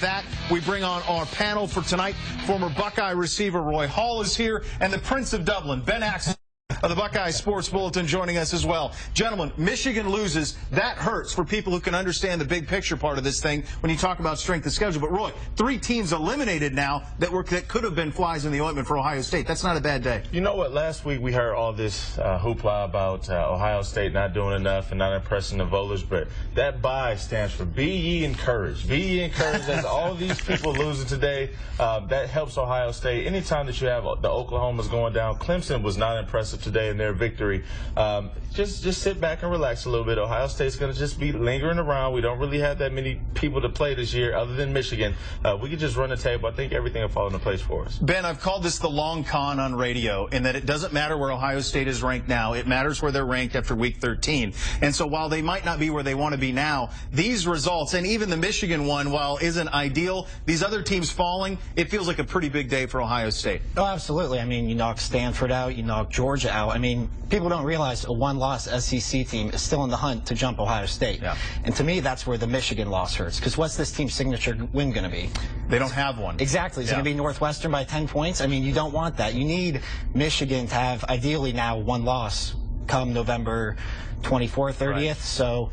That we bring on our panel for tonight. Former Buckeye receiver Roy Hall is here, and the Prince of Dublin, Ben Axelrod of the Buckeye Sports Bulletin, joining us as well. Gentlemen, Michigan loses. That hurts for people who can understand the big picture part of this thing when you talk about strength of schedule. But Roy, 3 teams eliminated now that could have been flies in the ointment for Ohio State. That's not a bad day. You know what? Last week we heard all this hoopla about Ohio State not doing enough and not impressing the voters, but that bye stands for be ye encouraged. Be ye encouraged. As all these people losing today, that helps Ohio State. Anytime that you have the Oklahomas going down, Clemson was not impressive today in their victory. Just sit back and relax a little bit. Ohio State's going to just be lingering around. We don't really have that many people to play this year other than Michigan. We could just run the table. I think everything will fall into place for us. Ben, I've called this the long con on radio, in that it doesn't matter where Ohio State is ranked now. It matters where they're ranked after week 13. And so while they might not be where they want to be now, these results, and even the Michigan one, while isn't ideal, these other teams falling, it feels like a pretty big day for Ohio State. Oh, absolutely. I mean, you knock Stanford out, you knock Georgia out. I mean, people don't realize a one-loss SEC team is still in the hunt to jump Ohio State. Yeah. And to me, that's where the Michigan loss hurts. Because what's this team's signature win going to be? They don't have one. Exactly. Is it going to be Northwestern by 10 points? I mean, you don't want that. You need Michigan to have, ideally now, one loss come November 24th, 30th. Right. So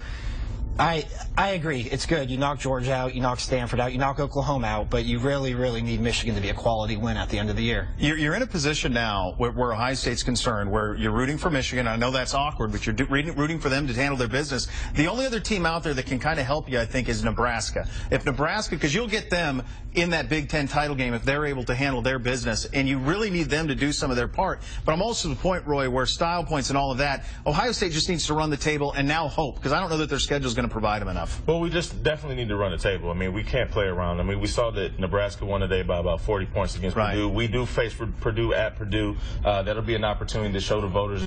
I agree. It's good. You knock Georgia out, you knock Stanford out, you knock Oklahoma out, but you really, really need Michigan to be a quality win at the end of the year. You're in a position now where Ohio State's concerned, where you're rooting for Michigan. I know that's awkward, but you're rooting for them to handle their business. The only other team out there that can kind of help you, I think, is Nebraska. If Nebraska, because you'll get them in that Big Ten title game if they're able to handle their business, and you really need them to do some of their part. But I'm also to the point, Roy, where style points and all of that, Ohio State just needs to run the table and now hope, because I don't know that their schedule is going to provide them enough. Well, we just definitely need to run the table. I mean, we can't play around. I mean, we saw that Nebraska won today by about 40 points against Purdue. We do face Purdue at Purdue. That'll be an opportunity to show the voters,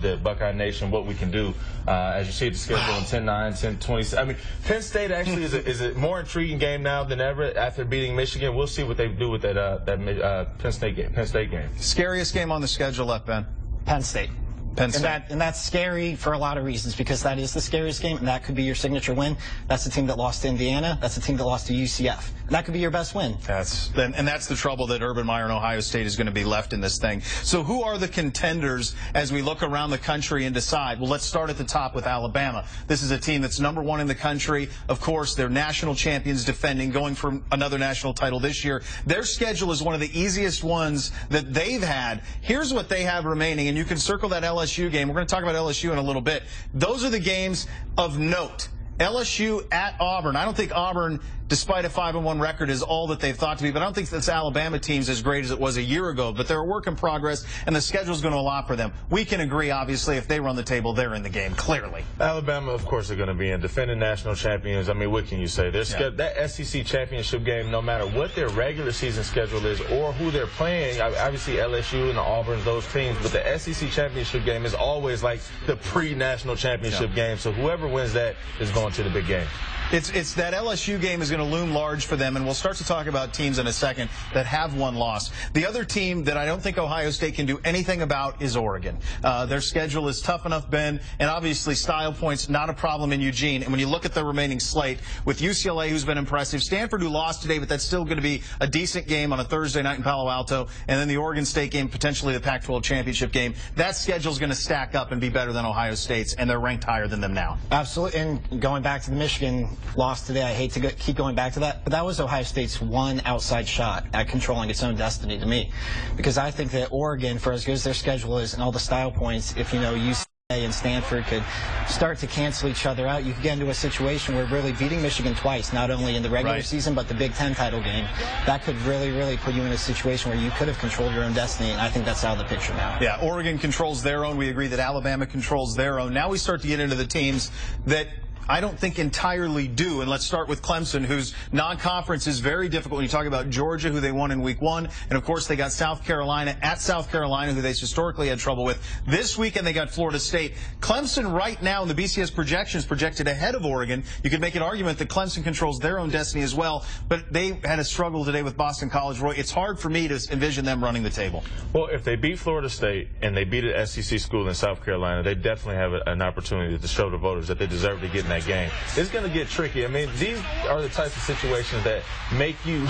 the Buckeye Nation, what we can do. As you see the schedule in 10-9, 10-20. I mean, Penn State actually is a more intriguing game now than ever after beating Michigan. We'll see what they do with that Penn State game. Scariest game on the schedule left, Ben? Penn State. And that's scary for a lot of reasons, because that is the scariest game, and that could be your signature win. That's the team that lost to Indiana. That's the team that lost to UCF. And that could be your best win. That's the trouble that Urban Meyer and Ohio State is going to be left in this thing. So who are the contenders as we look around the country and decide? Well, let's start at the top with Alabama. This is a team that's #1 in the country. Of course, they're national champions defending, going for another national title this year. Their schedule is one of the easiest ones that they've had. Here's what they have remaining, and you can circle that LSU game. We're going to talk about LSU in a little bit. Those are the games of note. LSU at Auburn. I don't think Auburn, despite a 5-1 record, is all that they've thought to be, but I don't think this Alabama team's as great as it was a year ago, but they're a work in progress, and the schedule's going to allow for them. We can agree, obviously, if they run the table, they're in the game, clearly. Alabama, of course, are going to be in. Defending national champions, I mean, what can you say? That SEC championship game, no matter what their regular season schedule is or who they're playing, obviously LSU and the Auburn, those teams, but the SEC championship game is always like the pre-national championship game, so whoever wins that is going to the big game. It's that LSU game is going to loom large for them, and we'll start to talk about teams in a second that have one loss. The other team that I don't think Ohio State can do anything about is Oregon. Their schedule is tough enough, Ben, and obviously style points not a problem in Eugene. And when you look at the remaining slate, with UCLA, who's been impressive, Stanford, who lost today, but that's still going to be a decent game on a Thursday night in Palo Alto, and then the Oregon State game, potentially the Pac-12 championship game. That schedule is going to stack up and be better than Ohio State's, and they're ranked higher than them now. Absolutely. And going back to the Michigan lost today, I hate to keep going back to that, but that was Ohio State's one outside shot at controlling its own destiny to me, because I think that Oregon, for as good as their schedule is and all the style points, if UCLA and Stanford could start to cancel each other out, you could get into a situation where really beating Michigan twice, not only in the regular season but the Big Ten title game, that could really, really put you in a situation where you could have controlled your own destiny, and I think that's out of the picture now. Yeah, Oregon controls their own. We agree that Alabama controls their own. Now we start to get into the teams that I don't think entirely do. And let's start with Clemson, whose non-conference is very difficult when you talk about Georgia, who they won in week 1. And, of course, they got South Carolina at South Carolina, who they historically had trouble with. This weekend they got Florida State. Clemson right now in the BCS projections projected ahead of Oregon. You could make an argument that Clemson controls their own destiny as well. But they had a struggle today with Boston College. Roy, it's hard for me to envision them running the table. Well, if they beat Florida State and they beat an SEC school in South Carolina, they definitely have an opportunity to show the voters that they deserve to get in that game. It's going to get tricky. I mean, these are the types of situations that make you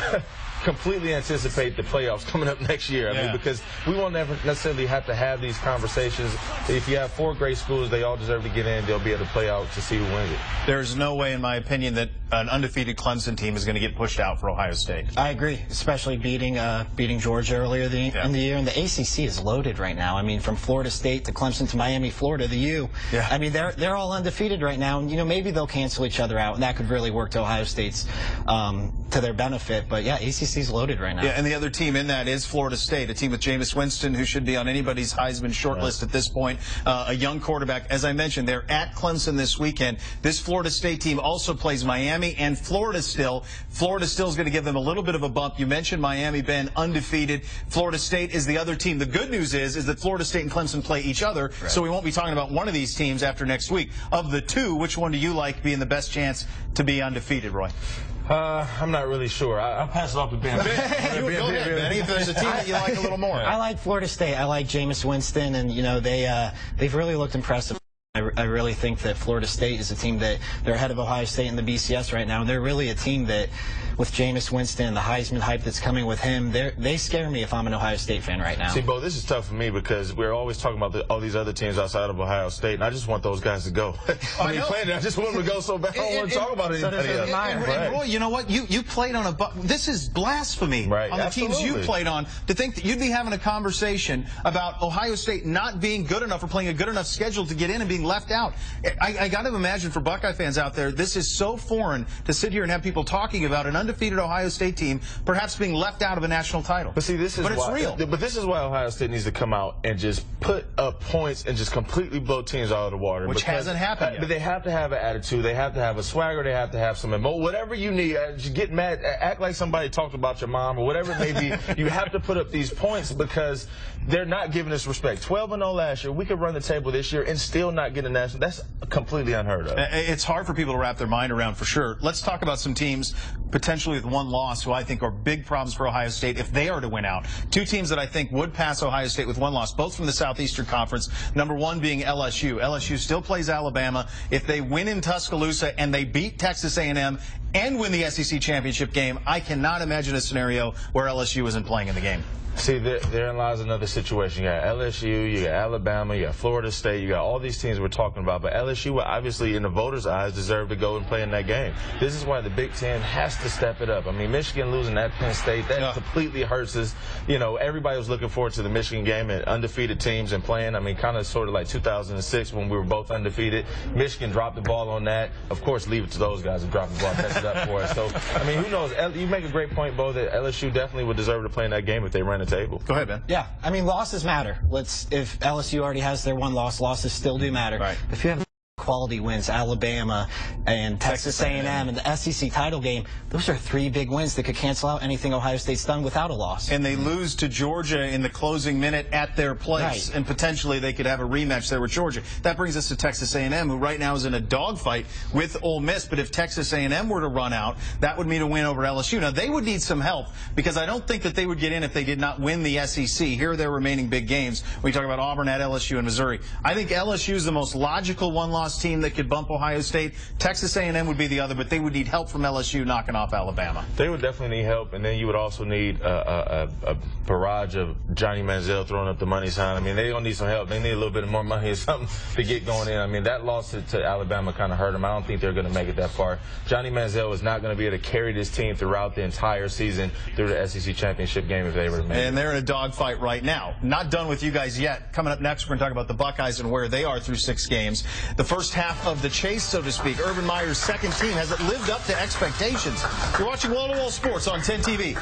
completely anticipate the playoffs coming up next year. I mean, because we won't ever necessarily have to have these conversations. If you have 4 great schools, they all deserve to get in. They'll be able to play out to see who wins it. There's no way, in my opinion, that an undefeated Clemson team is going to get pushed out for Ohio State. I agree, especially beating Georgia earlier in the year. And the ACC is loaded right now. I mean, from Florida State to Clemson to Miami, Florida, the U. Yeah. I mean, they're all undefeated right now. And, you know, maybe they'll cancel each other out, and that could really work to Ohio State's to their benefit. But, yeah, ACC's loaded right now. Yeah, and the other team in that is Florida State, a team with Jameis Winston, who should be on anybody's Heisman shortlist at this point. A young quarterback. As I mentioned, they're at Clemson this weekend. This Florida State team also plays Miami and Florida still. Florida still is going to give them a little bit of a bump. You mentioned Miami, Ben, undefeated. Florida State is the other team. The good news is that Florida State and Clemson play each other, so we won't be talking about one of these teams after next week. Of the two, which one do you like being the best chance to be undefeated, Roy? I'm not really sure. I'll pass it off to Ben. Go ahead, Ben. If there's a team that you like a little more. I like Florida State. I like Jameis Winston, and, you know, they've really looked impressive. I really think that Florida State is a team that they're ahead of Ohio State in the BCS right now. They're really a team that, with Jameis Winston, the Heisman hype that's coming with him, they scare me if I'm an Ohio State fan right now. See, Bo, this is tough for me because we're always talking about all these other teams outside of Ohio State, and I just want those guys to go. I just want them to go so bad. I don't want to talk about anybody else. And Roy, you know what? You played on this is blasphemy on the teams you played on to think that you'd be having a conversation about Ohio State not being good enough or playing a good enough schedule to get in and being left out. I got to imagine for Buckeye fans out there, this is so foreign to sit here and have people talking about an undefeated Ohio State team perhaps being left out of a national title. But see, this is it's real. But this is why Ohio State needs to come out and just put up points and just completely blow teams out of the water. Which hasn't happened yet. But they have to have an attitude. They have to have a swagger. They have to have some emotion. Whatever you need. Just get mad. Act like somebody talked about your mom or whatever it may be. You have to put up these points because they're not giving us respect. 12-0 last year. We could run the table this year and still not get a national. That's completely unheard of. It's hard for people to wrap their mind around, for sure. Let's talk about some teams potentially with one loss who I think are big problems for Ohio State if they are to win out. 2 teams that I think would pass Ohio State with one loss, both from the Southeastern Conference. Number 1 being LSU. LSU still plays Alabama. If they win in Tuscaloosa and they beat Texas A&M and win the SEC championship game, I cannot imagine a scenario where LSU isn't playing in the game. See, therein lies another situation. You got LSU, you got Alabama, you got Florida State, you got all these teams we're talking about. But LSU, obviously, in the voters' eyes, deserve to go and play in that game. This is why the Big Ten has to step it up. I mean, Michigan losing at Penn State, that completely hurts us. You know, everybody was looking forward to the Michigan game and undefeated teams and playing. I mean, kind of sort of like 2006 when we were both undefeated. Michigan dropped the ball on that. Of course, leave it to those guys to drop the ball, mess it up for us. So, I mean, who knows? You make a great point, Bo, that LSU definitely would deserve to play in that game if they ran the table. Go ahead, Ben. Yeah, I mean, losses matter. If LSU already has their one loss, losses still do matter. Right. If you have quality wins, Alabama and Texas A&M and the SEC title game, those are 3 big wins that could cancel out anything Ohio State's done without a loss. And they lose to Georgia in the closing minute at their place, and potentially they could have a rematch there with Georgia. That brings us to Texas A&M, who right now is in a dogfight with Ole Miss. But if Texas A&M were to run out, that would mean a win over LSU. Now, they would need some help because I don't think that they would get in if they did not win the SEC. Here are their remaining big games. We talk about Auburn at LSU and Missouri. I think LSU is the most logical one-loss team that could bump Ohio State. Texas A&M would be the other, but they would need help from LSU knocking off Alabama. They would definitely need help, and then you would also need a barrage of Johnny Manziel throwing up the money sign. I mean, they're going to need some help. They need a little bit more money or something to get going in. I mean, that loss to Alabama kind of hurt them. I don't think they're going to make it that far. Johnny Manziel is not going to be able to carry this team throughout the entire season through the SEC championship game if they were to make it. And they're in a dogfight right now. Not done with you guys yet. Coming up next, we're going to talk about the Buckeyes and where they are through 6 games. The first half of the chase, so to speak. Urban Meyer's second team, has it lived up to expectations? You're watching Wall to Wall Sports on 10 TV.